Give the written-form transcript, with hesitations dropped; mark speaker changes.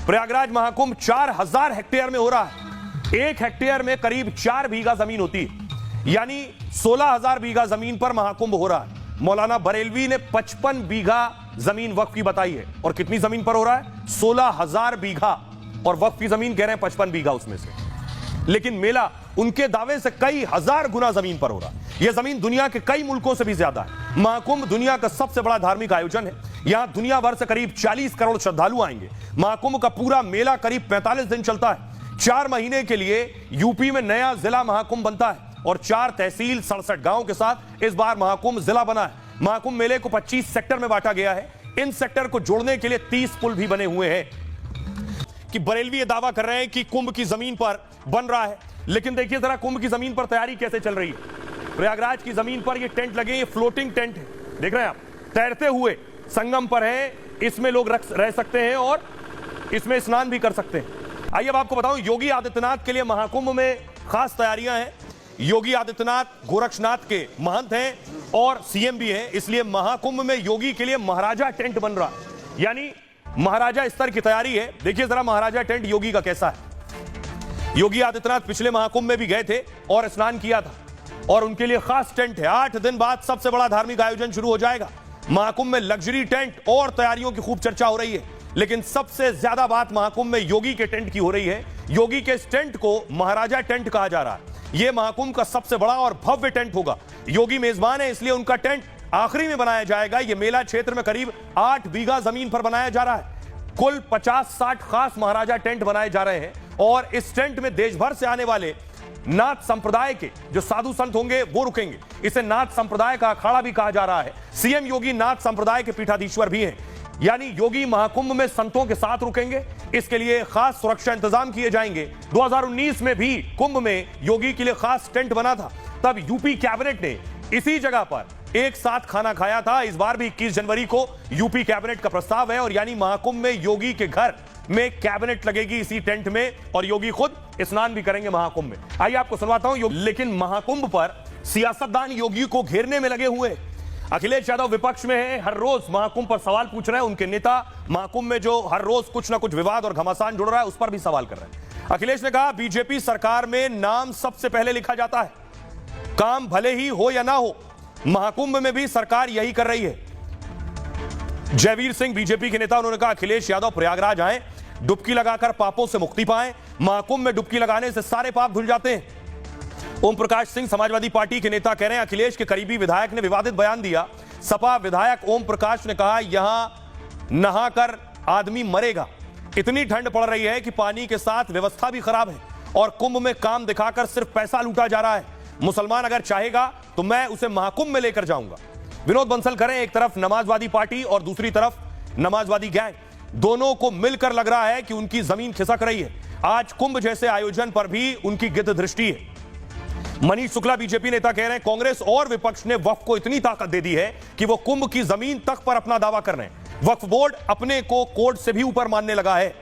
Speaker 1: Prayagraj Mahakumbh 4000 hectare में हो रहा है। 1 हेक्टेयर में करीब 4 बीघा जमीन होती है, यानी 16000 बीघा जमीन पर महाकुंभ हो रहा है। मौलाना बरेलवी ने 55 बीघा जमीन वक्फ की बताई है। और कितनी जमीन पर हो रहा है? 16000 बीघा, और वक्फ की जमीन कह रहे हैं 55 बीघा उसमें से। लेकिन मेला उनके दावे से कई हजार गुना जमीन पर हो रहा है। यह जमीन दुनिया के कई मुल्कों से भी ज्यादा है। महाकुंभ दुनिया का सबसे बड़ा धार्मिक आयोजन है। यहां दुनिया भर से करीब 40 करोड़ श्रद्धालु आएंगे। महाकुंभ का पूरा मेला करीब 45 दिन चलता है। 4 महीने के लिए यूपी में नया जिला महाकुंभ बनता है और 4 तहसील 67 गांव के साथ इस बार महाकुंभ जिला बना है। महाकुंभ मेले को 25 सेक्टर में बांटा गया है। इन सेक्टर को जोड़ने के लिए 30 पुल भी बने हुए हैं। कि बरेलवी ये दावा कर रहे हैं कि कुंभ की जमीन पर बन रहा है, लेकिन देखिए जरा कुंभ की जमीन पर तैयारी कैसे चल रही है। प्रयागराज की जमीन पर ये टेंट लगे, ये फ्लोटिंग टेंट है, देख रहे हैं आप, तैरते हुए संगम पर है। इसमें लोग रह सकते हैं और इसमें स्नान भी कर सकते हैं। आइए अब आपको बताऊं, योगी आदित्यनाथ के लिए महाकुंभ में खास तैयारियां हैं। योगी आदित्यनाथ गोरक्षनाथ के महंत हैं और सीएम भी हैं, इसलिए महाकुंभ में योगी के लिए महाराजा टेंट बन रहा है, यानी महाराजा स्तर की तैयारी है। देखिए जरा महाराजा टेंट योगी का कैसा है। योगी आदित्यनाथ पिछले महाकुंभ में भी गए थे और स्नान किया था, और उनके लिए खास टेंट है। 8 दिन बाद सबसे बड़ा धार्मिक आयोजन शुरू हो जाएगा। महाकुंभ में लग्जरी टेंट और तैयारियों की खूब चर्चा हो रही है, लेकिन सबसे ज्यादा बात महाकुंभ में योगी के टेंट की हो रही है। योगी के इस टेंट को महाराजा टेंट कहा जा रहा है। यह महाकुंभ का सबसे बड़ा और भव्य टेंट होगा। योगी मेजबान है, इसलिए उनका टेंट आखिरी में बनाया जाएगा। यह मेला क्षेत्र में करीब 8 बीघा जमीन पर बनाया जा रहा है। कुल 50-60 खास महाराजा टेंट बनाए जा रहे हैं, और इस टेंट में देश भर से आने वाले नाथ संप्रदाय के जो साधु संत होंगे वो रुकेंगे। इसे नाथ संप्रदाय का अखाड़ा भी कहा जा रहा है। सीएम योगी नाथ संप्रदाय के पीठाधीश्वर भी हैं, यानी योगी महाकुंभ में संतों के साथ रुकेंगे। इसके लिए खास सुरक्षा इंतजाम किए जाएंगे। 2019 में भी कुंभ में योगी के लिए खास टेंट बना था, तब यूपी कैबिनेट ने इसी जगह पर एक साथ खाना खाया था। इस बार भी 21 जनवरी को यूपी कैबिनेट का प्रस्ताव है, और यानी महाकुंभ में योगी के घर में कैबिनेट लगेगी इसी टेंट में, और योगी खुद स्नान भी करेंगे महाकुंभ में। आइए आपको सुनवाता हूं। लेकिन महाकुंभ पर सियासतदान योगी को घेरने में लगे हुए। अखिलेश यादव विपक्ष में है, हर रोज महाकुंभ पर सवाल पूछ रहे हैं। उनके नेता महाकुंभ में जो हर रोज कुछ ना कुछ विवाद और घमासान जुड़ रहा है, उस पर भी सवाल कर रहे हैं। अखिलेश ने कहा, बीजेपी सरकार में नाम सबसे पहले लिखा जाता है, काम भले ही हो या ना हो। महाकुंभ में भी सरकार यही कर रही है। जयवीर सिंह बीजेपी के नेता, उन्होंने कहा, अखिलेश यादव प्रयागराज आए, डुबकी लगाकर पापों से मुक्ति पाएं। महाकुंभ में डुबकी लगाने से सारे पाप धुल जाते हैं। ओम प्रकाश सिंह समाजवादी पार्टी के नेता कह रहे हैं, अखिलेश के करीबी विधायक ने विवादित बयान दिया। सपा विधायक ओम प्रकाश ने कहा, यहां नहाकर आदमी मरेगा। इतनी ठंड पड़ रही है कि पानी के साथ व्यवस्था भी खराब है, और कुंभ में काम दिखाकर सिर्फ पैसा लूटा जा रहा है। मुसलमान अगर चाहेगा तो मैं उसे महाकुंभ में लेकर जाऊंगा। विनोद बंसल करें, एक तरफ नमाजवादी पार्टी और दूसरी तरफ नमाजवादी गैंग, दोनों को मिलकर लग रहा है कि उनकी जमीन खिसक रही है। आज कुंभ जैसे आयोजन पर भी उनकी गिद्ध दृष्टि है। मनीष शुक्ला बीजेपी नेता कह रहे हैं, कांग्रेस और विपक्ष ने वक्फ को इतनी ताकत दे दी है कि वो कुंभ की जमीन तक पर अपना दावा कर रहे हैं। वक्फ बोर्ड अपने को कोर्ट से भी ऊपर मानने लगा है।